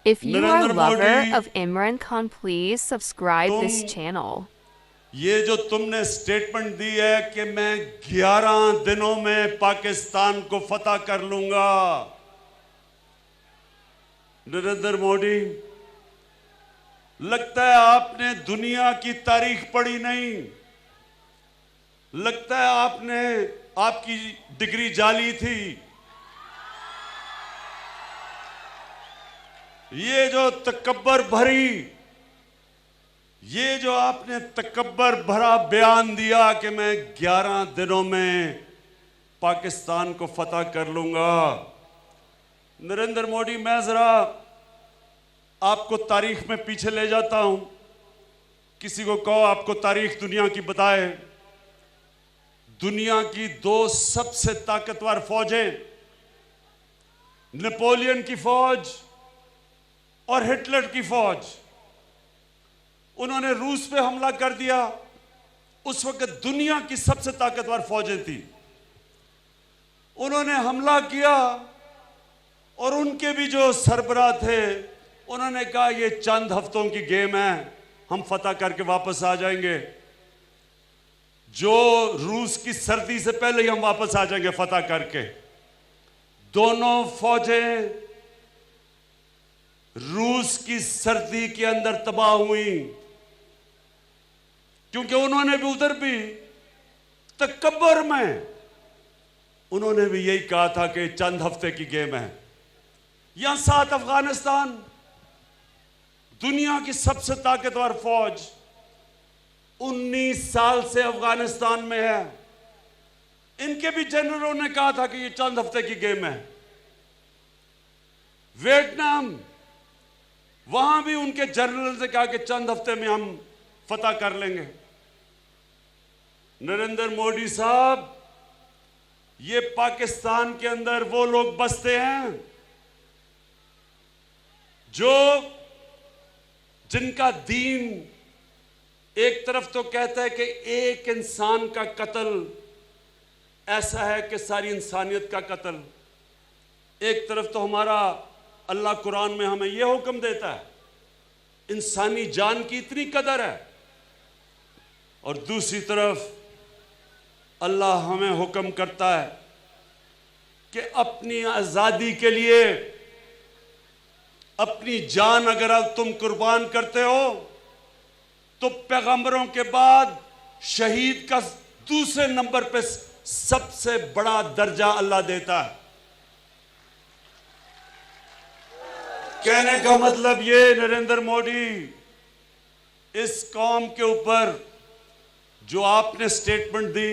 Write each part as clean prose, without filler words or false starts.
If you are a Narendra lover Modi, of Imran Khan, please subscribe this तुम channel. ये जो तुमने स्टेटमेंट दी है कि मैं 11 दिनों में पाकिस्तान को फतह कर लूंगा, नरेंद्र मोदी, लगता है आपने दुनिया की तारीख पढ़ी नहीं। लगता है आपकी डिग्री जाली थी। ये जो आपने तकब्बर भरा बयान दिया कि मैं 11 दिनों में पाकिस्तान को फतह कर लूंगा, नरेंद्र मोदी, मैं जरा आपको तारीख में पीछे ले जाता हूं। किसी को कहो आपको तारीख दुनिया की बताए। दुनिया की 2 सबसे ताकतवर फौजें, नेपोलियन की फौज और हिटलर की फौज, उन्होंने रूस पे हमला कर दिया। उस वक्त दुनिया की सबसे ताकतवर फौजें थी। उन्होंने हमला किया और उनके भी जो सरबराह थे, उन्होंने कहा ये चंद हफ्तों की गेम है, हम फतह करके वापस आ जाएंगे। जो रूस की सर्दी से पहले ही हम वापस आ जाएंगे फतह करके। दोनों फौजें रूस की सर्दी के अंदर तबाह हुई, क्योंकि उन्होंने भी उधर भी तकब्बर में उन्होंने भी यही कहा था कि चंद हफ्ते की गेम है। यहां साथ अफगानिस्तान, दुनिया की सबसे ताकतवर फौज, 19 साल से अफगानिस्तान में है। इनके भी जनरलों ने कहा था कि ये चंद हफ्ते की गेम है। वियतनाम, वहां भी उनके जनरल ने कहा कि चंद हफ्ते में हम फतह कर लेंगे। नरेंद्र मोदी साहब, ये पाकिस्तान के अंदर वो लोग बसते हैं जिनका दीन एक तरफ तो कहता है कि एक इंसान का कत्ल ऐसा है कि सारी इंसानियत का कत्ल, एक तरफ तो हमारा अल्लाह कुरान में हमें यह हुक्म देता है इंसानी जान की इतनी कदर है, और दूसरी तरफ अल्लाह हमें हुक्म करता है कि अपनी आज़ादी के लिए अपनी जान अगर अब तुम कुर्बान करते हो तो पैगंबरों के बाद शहीद का दूसरे नंबर पे सबसे बड़ा दर्जा अल्लाह देता है। कहने का मतलब ये, नरेंद्र मोदी, इस कौम के ऊपर जो आपने स्टेटमेंट दी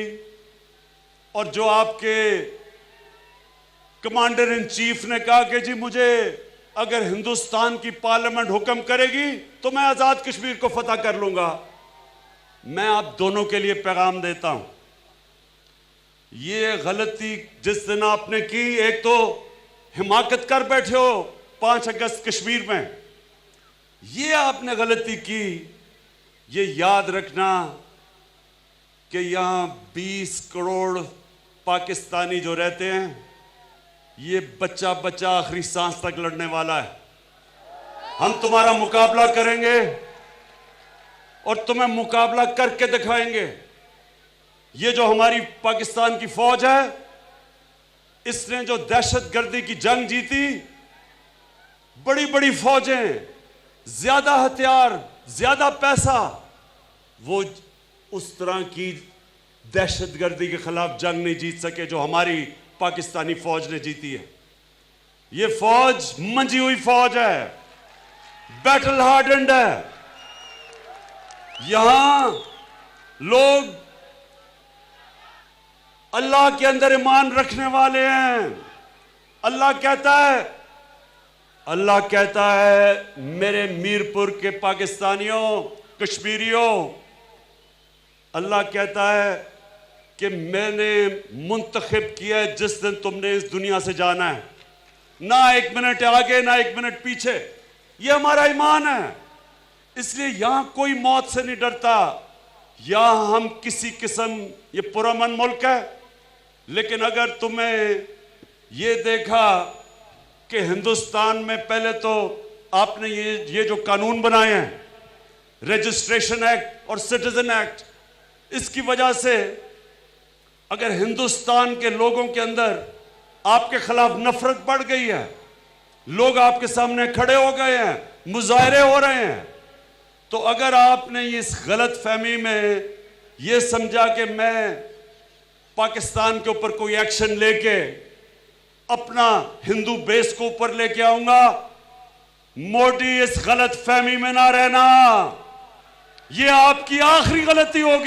और जो आपके कमांडर इन चीफ ने कहा कि जी मुझे अगर हिंदुस्तान की पार्लियामेंट हुक्म करेगी तो मैं आजाद कश्मीर को फतह कर लूंगा, मैं आप दोनों के लिए पैगाम देता हूं, ये गलती जिस दिन आपने की, एक तो हिमाकत कर बैठे हो 5 अगस्त कश्मीर में, ये आपने गलती की। ये याद रखना कि यहां 20 करोड़ पाकिस्तानी जो रहते हैं, ये बच्चा बच्चा आखिरी सांस तक लड़ने वाला है। हम तुम्हारा मुकाबला करेंगे और तुम्हें मुकाबला करके दिखाएंगे। ये जो हमारी पाकिस्तान की फौज है, इसने जो दहशतगर्दी की जंग जीती, बड़ी बड़ी फौजें, ज्यादा हथियार, ज्यादा पैसा, वो उस तरह की दहशतगर्दी के खिलाफ जंग नहीं जीत सके जो हमारी पाकिस्तानी फौज ने जीती है। ये फौज मंजी हुई फौज है, बैटल हार्डेंड है। यहां लोग अल्लाह के अंदर ईमान रखने वाले हैं। अल्लाह कहता है मेरे मीरपुर के पाकिस्तानियों, कश्मीरियों, अल्लाह कहता है कि मैंने मुंतखब किया है जिस दिन तुमने इस दुनिया से जाना है, ना 1 मिनट आगे ना 1 मिनट पीछे। ये हमारा ईमान है, इसलिए यहां कोई मौत से नहीं डरता। यहां हम किसी किस्म, ये पुरअमन मुल्क है, लेकिन अगर तुम्हें ये देखा कि हिंदुस्तान में पहले तो आपने ये जो कानून बनाए हैं, रजिस्ट्रेशन एक्ट और सिटीजन एक्ट, इसकी वजह से अगर हिंदुस्तान के लोगों के अंदर आपके खिलाफ नफरत बढ़ गई है, लोग आपके सामने खड़े हो गए हैं, मुजाहरे हो रहे हैं, तो अगर आपने इस गलत फहमी में यह समझा कि मैं पाकिस्तान के ऊपर कोई एक्शन लेके अपना हिंदू बेस को ऊपर लेके आऊंगा, मोदी इस गलत फहमी में ना रहना, यह आपकी आखिरी गलती होगी।